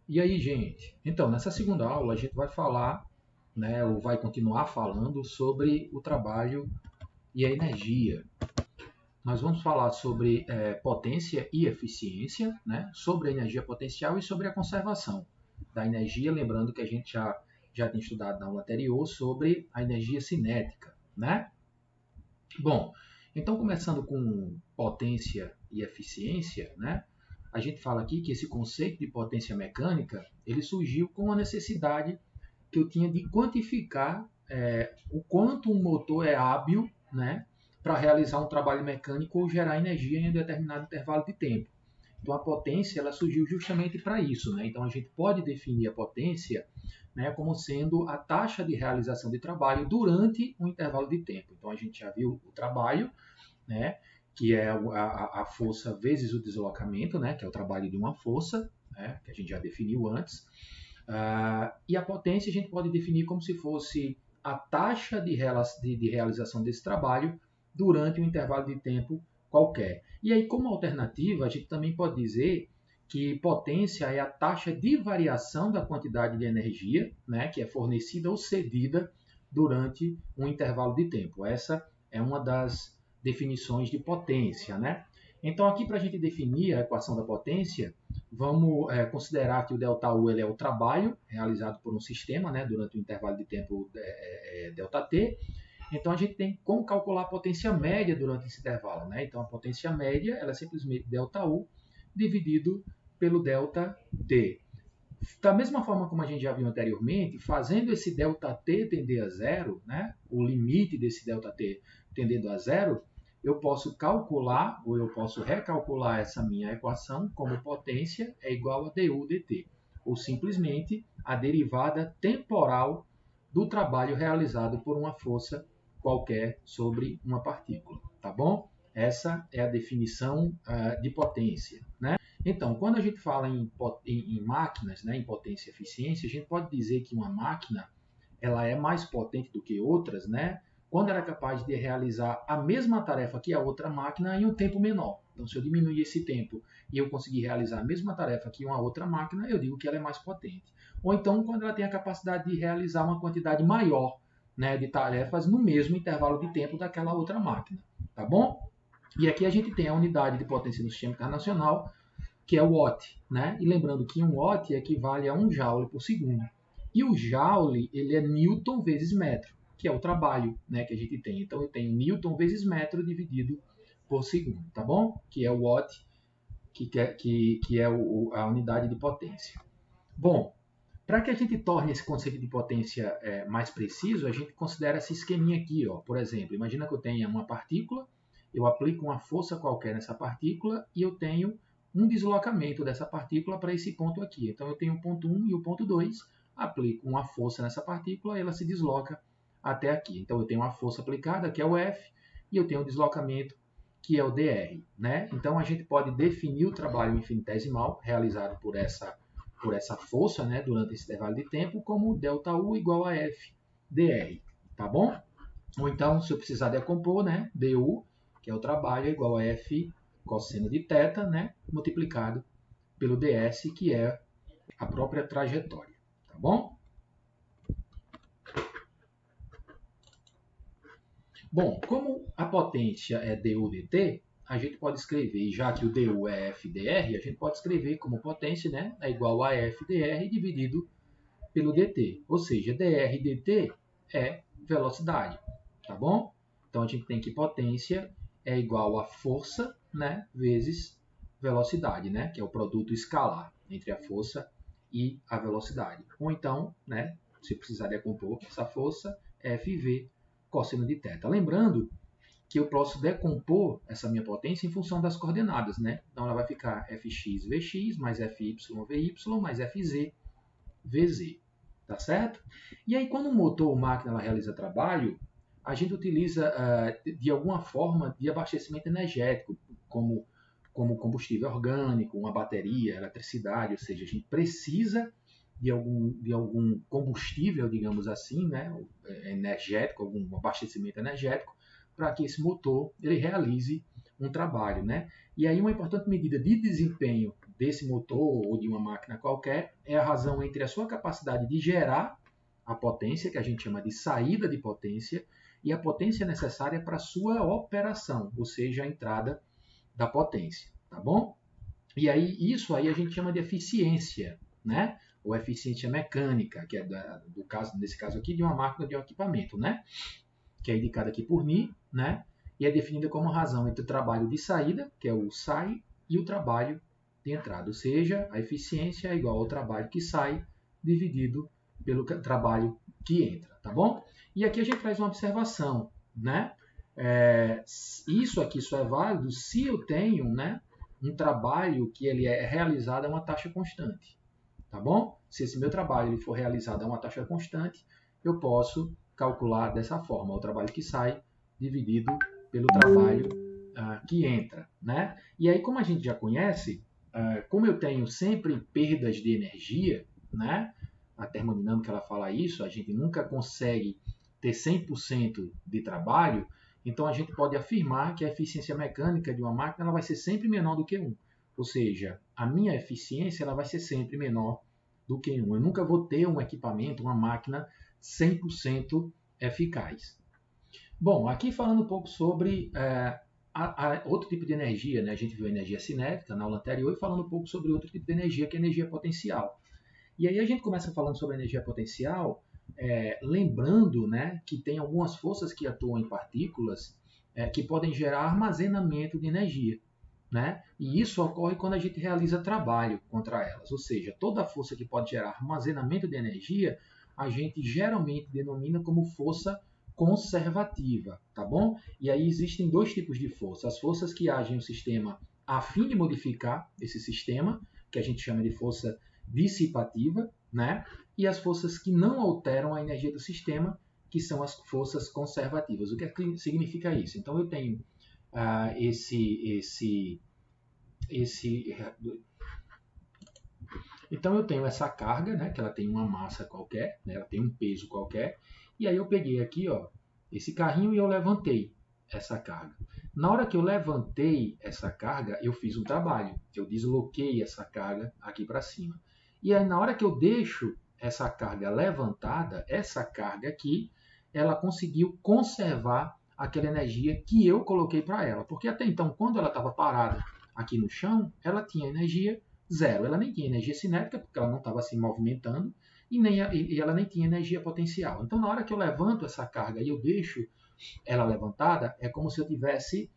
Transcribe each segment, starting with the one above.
E aí, gente? Então, nessa segunda aula a gente vai falar, né, ou vai continuar falando sobre o trabalho e a energia. Nós vamos falar sobre potência e eficiência, né, sobre a energia potencial e sobre a conservação da energia, lembrando que a gente já tem estudado na aula anterior sobre a energia cinética, né? Bom, então começando com potência e eficiência, né? A gente fala aqui que esse conceito de potência mecânica ele surgiu com a necessidade que eu tinha de quantificar o quanto um motor é hábil, né, para realizar um trabalho mecânico ou gerar energia em um determinado intervalo de tempo. Então a potência ela surgiu justamente para isso, né? Então a gente pode definir a potência, né, como sendo a taxa de realização de trabalho durante um intervalo de tempo. Então a gente já viu o trabalho, né, que é a força vezes o deslocamento, né, que é o trabalho de uma força, né, que a gente já definiu antes. E a potência a gente pode definir como se fosse a taxa de realização desse trabalho durante um intervalo de tempo qualquer. E aí, como alternativa, a gente também pode dizer que potência é a taxa de variação da quantidade de energia, né, que é fornecida ou cedida durante um intervalo de tempo. Essa é uma das definições de potência, né? Então, aqui para a gente definir a equação da potência, vamos considerar que o ΔU ele é o trabalho realizado por um sistema, né, durante o intervalo de tempo ΔT. Então, a gente tem como calcular a potência média durante esse intervalo, né? Então, a potência média ela é simplesmente ΔU dividido pelo ΔT. Da mesma forma como a gente já viu anteriormente, fazendo esse ΔT tender a zero, né, o limite desse ΔT tendendo a zero, eu posso calcular ou eu posso recalcular essa minha equação como potência é igual a du dt, ou simplesmente a derivada temporal do trabalho realizado por uma força qualquer sobre uma partícula, tá bom? Essa é a definição de potência, né? Então, quando a gente fala em máquinas, né, em potência e eficiência, a gente pode dizer que uma máquina ela é mais potente do que outras, né? Quando ela é capaz de realizar a mesma tarefa que a outra máquina em um tempo menor. Então, se eu diminuir esse tempo e eu conseguir realizar a mesma tarefa que uma outra máquina, eu digo que ela é mais potente. Ou então, quando ela tem a capacidade de realizar uma quantidade maior, né, de tarefas no mesmo intervalo de tempo daquela outra máquina. Tá bom? E aqui a gente tem a unidade de potência do sistema internacional, que é o watt, né? E lembrando que um watt equivale a 1 joule por segundo. E o joule, ele é newton vezes metro, que é o trabalho, né, que a gente tem. Então eu tenho newton vezes metro dividido por segundo, tá bom? Que é o watt, que é a unidade de potência. Bom, para que a gente torne esse conceito de potência mais preciso, a gente considera esse esqueminha aqui, ó. Por exemplo, imagina que eu tenha uma partícula, eu aplico uma força qualquer nessa partícula e eu tenho um deslocamento dessa partícula para esse ponto aqui. Então eu tenho o ponto 1 e o ponto 2, aplico uma força nessa partícula e ela se desloca até aqui. Então eu tenho uma força aplicada, que é o F, e eu tenho um deslocamento, que é o dr, né? Então a gente pode definir o trabalho infinitesimal realizado por essa força, né, durante esse intervalo de tempo, como ΔU igual a F dr, tá bom? Ou então, se eu precisar decompor, né, du, que é o trabalho, é igual a F cosseno de θ, né, multiplicado pelo ds, que é a própria trajetória, tá bom? Bom, como a potência é du dt, a gente pode escrever, já que o du é F dr, a gente pode escrever como potência, né, é igual a F dr dividido pelo dt, ou seja, dr dt é velocidade, tá bom? Então a gente tem que potência é igual a força, né, vezes velocidade, né, que é o produto escalar entre a força e a velocidade. Ou então, né, se precisar decompor essa força, Fv cosseno de θ. Lembrando que eu posso decompor essa minha potência em função das coordenadas, né? Então ela vai ficar Fx Vx mais Fy Vy mais Fz Vz, tá certo? E aí quando o motor ou máquina ela realiza trabalho, a gente utiliza de alguma forma de abastecimento energético, como combustível orgânico, uma bateria, eletricidade, ou seja, a gente precisa de algum combustível, digamos assim, né, energético, algum abastecimento energético, para que esse motor ele realize um trabalho, né? E aí uma importante medida de desempenho desse motor ou de uma máquina qualquer é a razão entre a sua capacidade de gerar a potência, que a gente chama de saída de potência, e a potência necessária para a sua operação, ou seja, a entrada da potência, tá bom? E aí, isso aí a gente chama de eficiência, né? Ou eficiência mecânica, que é nesse caso aqui, de uma máquina, de um equipamento, né? Que é indicada aqui por NI, né? E é definida como razão entre o trabalho de saída, que é o SAI, e o trabalho de entrada. Ou seja, a eficiência é igual ao trabalho que sai dividido pelo trabalho que entra, tá bom? E aqui a gente faz uma observação, né? Isso aqui só é válido se eu tenho, né, um trabalho que ele é realizado a uma taxa constante, tá bom? Se esse meu trabalho ele for realizado a uma taxa constante, eu posso calcular dessa forma, o trabalho que sai dividido pelo trabalho que entra, né? E aí, como a gente já conhece, como eu tenho sempre perdas de energia, né? A termodinâmica ela fala isso, a gente nunca consegue ter 100% de trabalho, então a gente pode afirmar que a eficiência mecânica de uma máquina ela vai ser sempre menor do que 1. Ou seja, a minha eficiência ela vai ser sempre menor do que 1. Eu nunca vou ter um equipamento, uma máquina 100% eficaz. Bom, aqui falando um pouco sobre outro tipo de energia, né? A gente viu a energia cinética na aula anterior e falando um pouco sobre outro tipo de energia, que é a energia potencial. E aí a gente começa falando sobre a energia potencial, lembrando, né, que tem algumas forças que atuam em partículas que podem gerar armazenamento de energia, né? E isso ocorre quando a gente realiza trabalho contra elas, ou seja, toda força que pode gerar armazenamento de energia, a gente geralmente denomina como força conservativa, tá bom? E aí existem dois tipos de força, as forças que agem no sistema a fim de modificar esse sistema, que a gente chama de força dissipativa, né? E as forças que não alteram a energia do sistema, que são as forças conservativas. O que significa isso? Então eu tenho então eu tenho essa carga, né, que ela tem uma massa qualquer, né, ela tem um peso qualquer, e aí eu peguei aqui, ó, esse carrinho e eu levantei essa carga. Na hora que eu levantei essa carga, eu fiz um trabalho, eu desloquei essa carga aqui para cima. E aí na hora que eu deixo essa carga levantada, essa carga aqui, ela conseguiu conservar aquela energia que eu coloquei para ela. Porque até então, quando ela estava parada aqui no chão, ela tinha energia zero. Ela nem tinha energia cinética, porque ela não estava se movimentando, e ela nem tinha energia potencial. Então, na hora que eu levanto essa carga e eu deixo ela levantada, é como se eu estivesse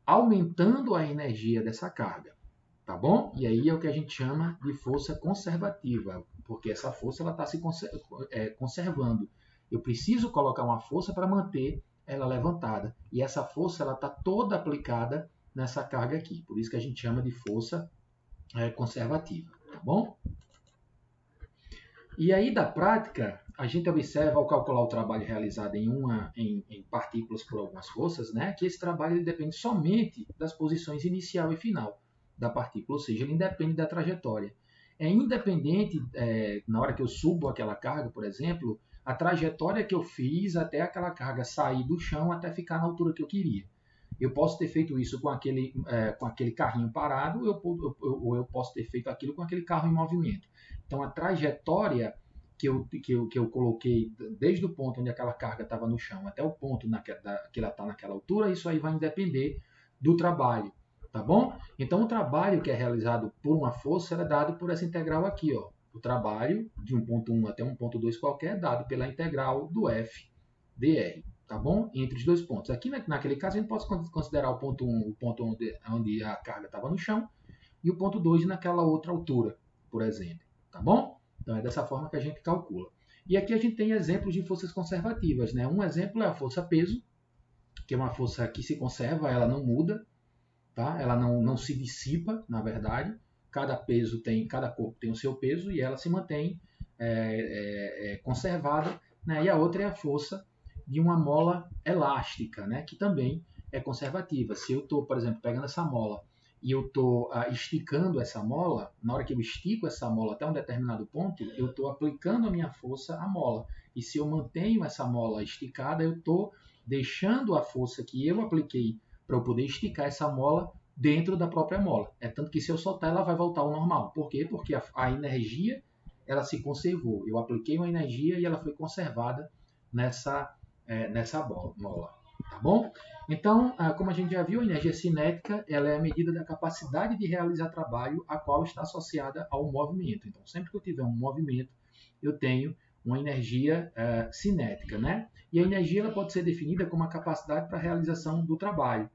aumentando a energia dessa carga. Tá bom? E aí é o que a gente chama de força conservativa, porque essa força ela está se conservando. Eu preciso colocar uma força para manter ela levantada. E essa força ela está toda aplicada nessa carga aqui. Por isso que a gente chama de força conservativa. Tá bom? E aí, da prática, a gente observa ao calcular o trabalho realizado em partículas por algumas forças, né, que esse trabalho ele depende somente das posições inicial e final da partícula, ou seja, ele independe da trajetória. É independente, na hora que eu subo aquela carga, por exemplo, a trajetória que eu fiz até aquela carga sair do chão até ficar na altura que eu queria. Eu posso ter feito isso com aquele carrinho parado, ou eu posso ter feito aquilo com aquele carro em movimento. Então, a trajetória que eu coloquei desde o ponto onde aquela carga estava no chão até o ponto que ela está naquela altura, isso aí vai depender do trabalho, tá bom? Então, o trabalho que é realizado por uma força é dado por essa integral aqui, ó. O trabalho de um ponto 1 até um ponto 2 qualquer é dado pela integral do F dr, tá bom? Entre os dois pontos. Aqui, naquele caso, a gente pode considerar o ponto 1, o ponto onde a carga estava no chão, e o ponto 2 naquela outra altura, por exemplo, tá bom? Então, é dessa forma que a gente calcula. E aqui a gente tem exemplos de forças conservativas, né? Um exemplo é a força peso, que é uma força que se conserva, ela não muda, tá? Ela não se dissipa, na verdade. Cada corpo tem o seu peso e ela se mantém conservada, né? E a outra é a força de uma mola elástica, né? Que também é conservativa. Se eu estou, por exemplo, pegando essa mola e eu estou esticando essa mola, na hora que eu estico essa mola até um determinado ponto, eu estou aplicando a minha força à mola. E se eu mantenho essa mola esticada, eu estou deixando a força que eu apliquei para eu poder esticar essa mola dentro da própria mola. É tanto que se eu soltar, ela vai voltar ao normal. Por quê? Porque a energia ela se conservou. Eu apliquei uma energia e ela foi conservada nessa mola. Tá bom? Então, como a gente já viu, a energia cinética ela é a medida da capacidade de realizar trabalho a qual está associada ao movimento. Então, sempre que eu tiver um movimento, eu tenho uma energia cinética, né? E a energia ela pode ser definida como a capacidade para a realização do trabalho.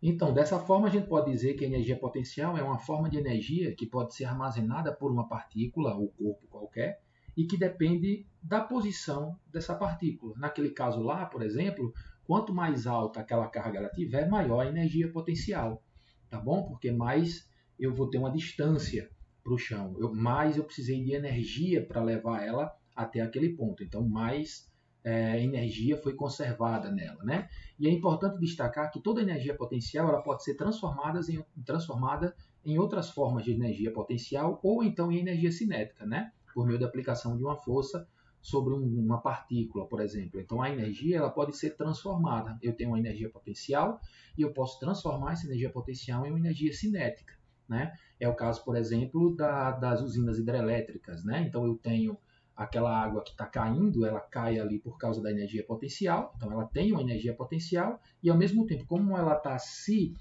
Então, dessa forma, a gente pode dizer que a energia potencial é uma forma de energia que pode ser armazenada por uma partícula ou corpo qualquer e que depende da posição dessa partícula. Naquele caso lá, por exemplo, quanto mais alta aquela carga ela tiver, maior a energia potencial, tá bom? Porque mais eu vou ter uma distância para o chão, mais eu precisei de energia para levar ela até aquele ponto. Então, mais energia foi conservada nela, né? E é importante destacar que toda energia potencial ela pode ser transformada em outras formas de energia potencial ou então em energia cinética, né? Por meio da aplicação de uma força sobre uma partícula, por exemplo. Então, a energia ela pode ser transformada. Eu tenho uma energia potencial e eu posso transformar essa energia potencial em uma energia cinética, né? É o caso, por exemplo, das usinas hidrelétricas, né? Então, eu tenho aquela água que está caindo, ela cai ali por causa da energia potencial, então ela tem uma energia potencial e ao mesmo tempo, como ela está se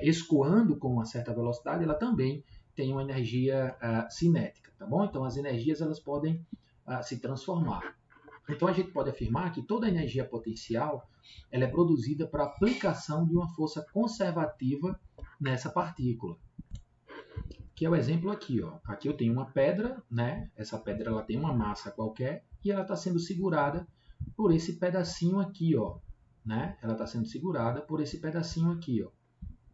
escoando com uma certa velocidade, ela também tem uma energia cinética, tá bom? Então as energias elas podem se transformar. Então a gente pode afirmar que toda energia potencial ela é produzida para aplicação de uma força conservativa nessa partícula. Que é o exemplo aqui, ó. Aqui eu tenho uma pedra, né? Essa pedra ela tem uma massa qualquer e ela está sendo segurada por esse pedacinho aqui, ó, né? Ela está sendo segurada por esse pedacinho aqui, ó.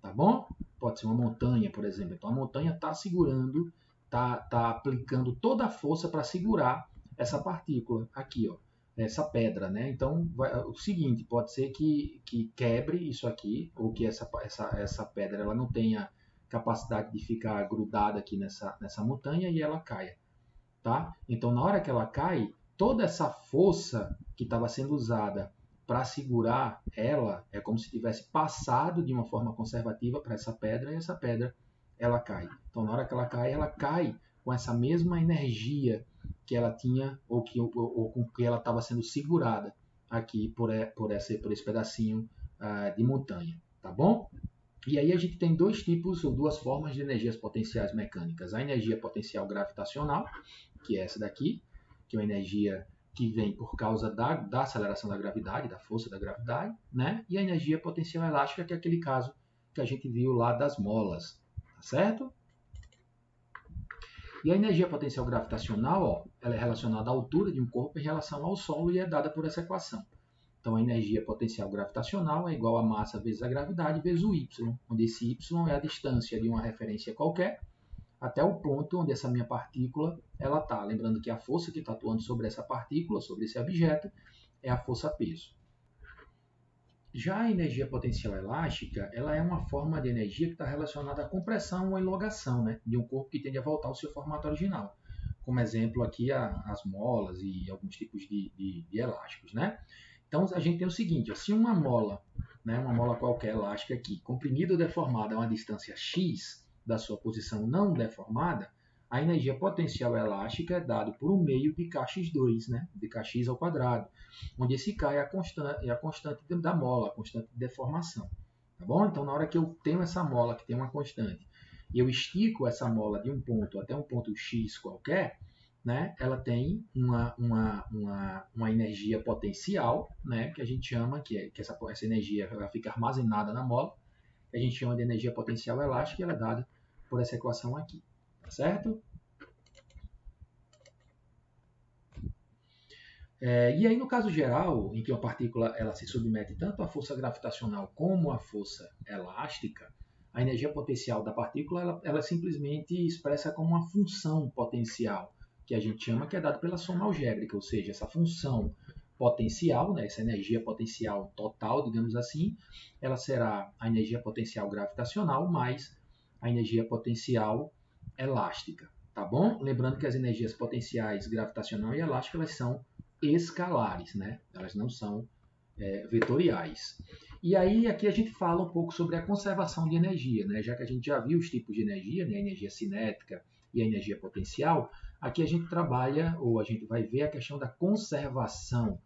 Tá bom? Pode ser uma montanha, por exemplo. Então a montanha está segurando, tá aplicando toda a força para segurar essa partícula aqui, ó. Essa pedra, né? Então o seguinte, pode ser que quebre isso aqui ou que essa pedra ela não tenha capacidade de ficar grudada aqui nessa montanha e ela caia, tá? Então, na hora que ela cai, toda essa força que estava sendo usada para segurar ela é como se tivesse passado de uma forma conservativa para essa pedra e essa pedra ela cai. Então, na hora que ela cai com essa mesma energia que ela tinha ou com que ela estava sendo segurada aqui por esse pedacinho de montanha, tá bom? E aí a gente tem dois tipos ou duas formas de energias potenciais mecânicas. A energia potencial gravitacional, que é essa daqui, que é uma energia que vem por causa da aceleração da gravidade, da força da gravidade, né? E a energia potencial elástica, que é aquele caso que a gente viu lá das molas, tá certo? E a energia potencial gravitacional, ó, ela é relacionada à altura de um corpo em relação ao solo e é dada por essa equação. Então, a energia potencial gravitacional é igual a massa vezes a gravidade vezes o y, onde esse y é a distância de uma referência qualquer até o ponto onde essa minha partícula ela está. Lembrando que a força que está atuando sobre essa partícula, sobre esse objeto, é a força-peso. Já a energia potencial elástica, ela é uma forma de energia que está relacionada à compressão ou elongação, né, de um corpo que tende a voltar ao seu formato original. Como exemplo aqui as molas e alguns tipos de elásticos, né? Então, a gente tem o seguinte, ó, se uma mola, né, uma mola qualquer elástica aqui, comprimida ou deformada a uma distância x da sua posição não deformada, a energia potencial elástica é dada por um meio de kx2, né, de kx ao quadrado, onde esse k é a constante da mola, a constante de deformação. Tá bom? Então, na hora que eu tenho essa mola que tem uma constante, e eu estico essa mola de um ponto até um ponto x qualquer, né, ela tem uma energia potencial, né, que a gente chama, que essa energia ela fica armazenada na mola, que a gente chama de energia potencial elástica, e ela é dada por essa equação aqui, tá certo? E aí, no caso geral, em que uma partícula ela se submete tanto à força gravitacional como à força elástica, a energia potencial da partícula ela simplesmente expressa como uma função potencial, que a gente chama que é dada pela soma algébrica, ou seja, essa função potencial, né, essa energia potencial total, digamos assim, ela será a energia potencial gravitacional mais a energia potencial elástica, tá bom? Lembrando que as energias potenciais gravitacional e elástica elas são escalares, né? Elas não são vetoriais. E aí aqui a gente fala um pouco sobre a conservação de energia, né? Já que a gente já viu os tipos de energia, né? A energia cinética e a energia potencial, aqui a gente trabalha, ou a gente vai ver a questão da conservação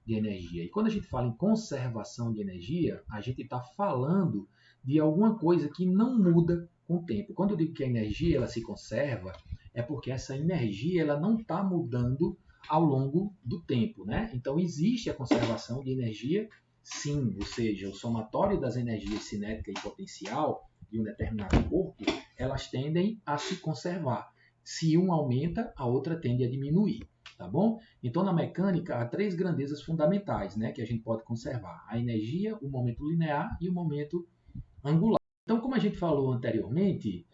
de energia. E quando a gente fala em conservação de energia, a gente está falando de alguma coisa que não muda com o tempo. Quando eu digo que a energia ela se conserva, é porque essa energia ela não está mudando ao longo do tempo, né? Então existe a conservação de energia, sim, ou seja, o somatório das energias cinética e potencial de um determinado corpo, elas tendem a se conservar. Se um aumenta, a outra tende a diminuir, tá bom? Então na mecânica há três grandezas fundamentais, né, que a gente pode conservar: a energia, o momento linear e o momento angular. Então, como a gente falou anteriormente,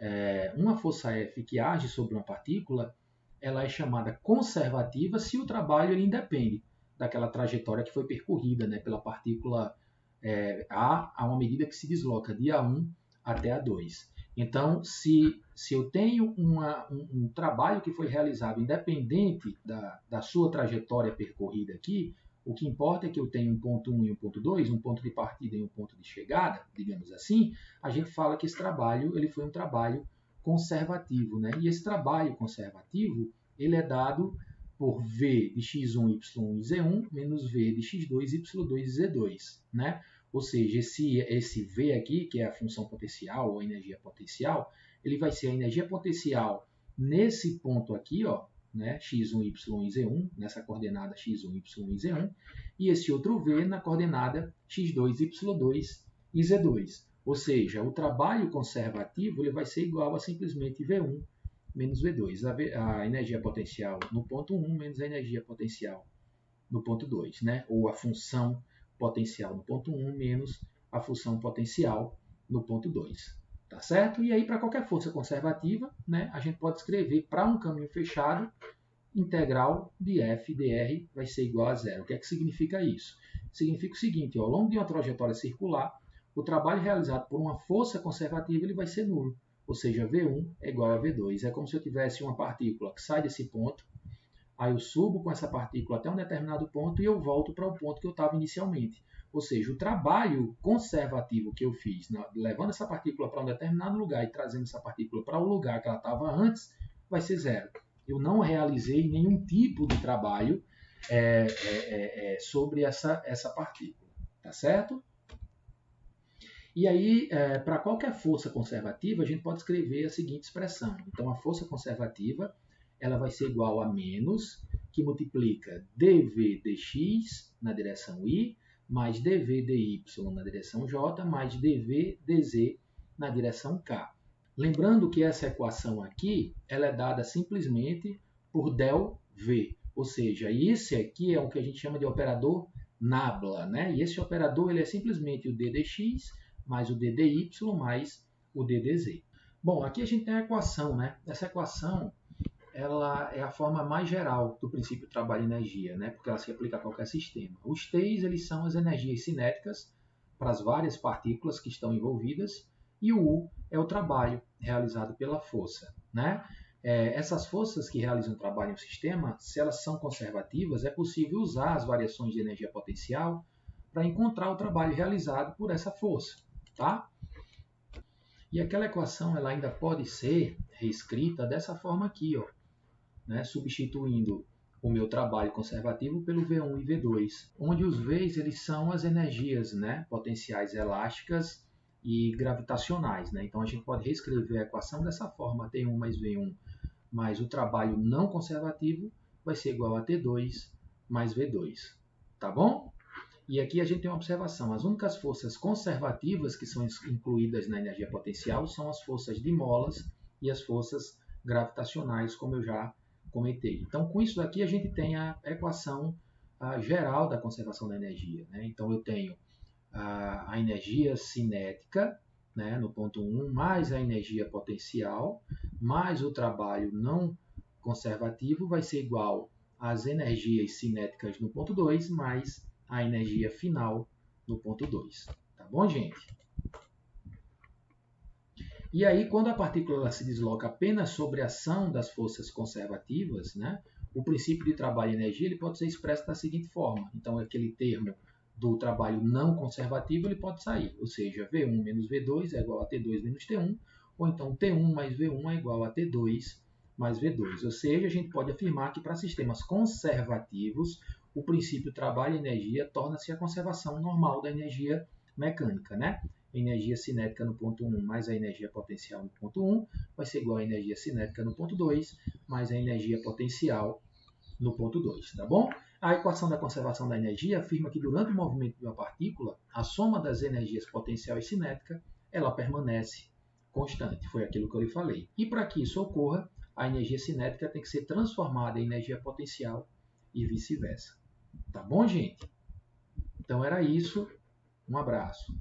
uma força F que age sobre uma partícula, ela é chamada conservativa se o trabalho ele independe daquela trajetória que foi percorrida, né, pela partícula A uma medida que se desloca de A1 até A2. Então, se eu tenho um trabalho que foi realizado independente da sua trajetória percorrida aqui, o que importa é que eu tenho um ponto 1 e um ponto 2, um ponto de partida e um ponto de chegada, digamos assim, a gente fala que esse trabalho ele foi um trabalho conservativo, né? E esse trabalho conservativo ele é dado por V de x1, y1 e z1 menos V de x2, y2 e z2, né? Ou seja, esse V aqui, que é a função potencial ou a energia potencial, ele vai ser a energia potencial nesse ponto aqui, ó, né, x1, y e z1, nessa coordenada x1, y e z1, e esse outro V na coordenada x2, y2 e z2. Ou seja, o trabalho conservativo ele vai ser igual a simplesmente V1 menos V2, a energia potencial no ponto 1 menos a energia potencial no ponto 2, né? Ou a função potencial no ponto 1 menos a função potencial no ponto 2. Tá certo? E aí, para qualquer força conservativa, né, a gente pode escrever para um caminho fechado, integral de f dr vai ser igual a zero. O que é que significa isso? Significa o seguinte: ó, ao longo de uma trajetória circular, o trabalho realizado por uma força conservativa ele vai ser nulo. Ou seja, V1 é igual a V2. É como se eu tivesse uma partícula que sai desse ponto, aí eu subo com essa partícula até um determinado ponto e eu volto para o ponto que eu estava inicialmente. Ou seja, o trabalho conservativo que eu fiz, levando essa partícula para um determinado lugar e trazendo essa partícula para o lugar que ela estava antes, vai ser zero. Eu não realizei nenhum tipo de trabalho sobre essa partícula. Tá certo? E aí, para qualquer força conservativa, a gente pode escrever a seguinte expressão. Então, a força conservativa ela vai ser igual a menos, que multiplica dV dx na direção y, mais dV dy na direção j, mais dV dz na direção k. Lembrando que essa equação aqui ela é dada simplesmente por del V, ou seja, esse aqui é o que a gente chama de operador nabla, né? E esse operador ele é simplesmente o d dx mais o d dy mais o d dz. Bom, aqui a gente tem a equação, né? Essa equação ela é a forma mais geral do princípio trabalho-energia, né? Porque ela se aplica a qualquer sistema. Os T's eles são as energias cinéticas para as várias partículas que estão envolvidas, e o U é o trabalho realizado pela força, né? Essas forças que realizam trabalho em um sistema, se elas são conservativas, é possível usar as variações de energia potencial para encontrar o trabalho realizado por essa força, tá? E aquela equação ela ainda pode ser reescrita dessa forma aqui, ó, né? Substituindo o meu trabalho conservativo pelo V1 e V2, onde os V's eles são as energias, né, potenciais elásticas e gravitacionais, né? Então a gente pode reescrever a equação dessa forma: T1 mais V1 mais o trabalho não conservativo vai ser igual a T2 mais V2. Tá bom? E aqui a gente tem uma observação: as únicas forças conservativas que são incluídas na energia potencial são as forças de molas e as forças gravitacionais, como eu já comentei. Então, com isso daqui, a gente tem a equação geral da conservação da energia, né? Então, eu tenho a energia cinética, né, no ponto 1, mais a energia potencial, mais o trabalho não conservativo, vai ser igual às energias cinéticas no ponto 2, mais a energia final no ponto 2. Tá bom, gente? E aí, quando a partícula se desloca apenas sobre a ação das forças conservativas, né, o princípio de trabalho e energia ele pode ser expresso da seguinte forma. Então, aquele termo do trabalho não conservativo, ele pode sair. Ou seja, V1 menos V2 é igual a T2 menos T1, ou então T1 mais V1 é igual a T2 mais V2. Ou seja, a gente pode afirmar que para sistemas conservativos, o princípio trabalho e energia torna-se a conservação normal da energia mecânica, né? Energia cinética no ponto 1 mais a energia potencial no ponto 1 vai ser igual a energia cinética no ponto 2 mais a energia potencial no ponto 2, tá bom? A equação da conservação da energia afirma que durante o movimento de uma partícula, a soma das energias potencial e cinética, ela permanece constante. Foi aquilo que eu lhe falei. E para que isso ocorra, a energia cinética tem que ser transformada em energia potencial e vice-versa. Tá bom, gente? Então era isso. Um abraço.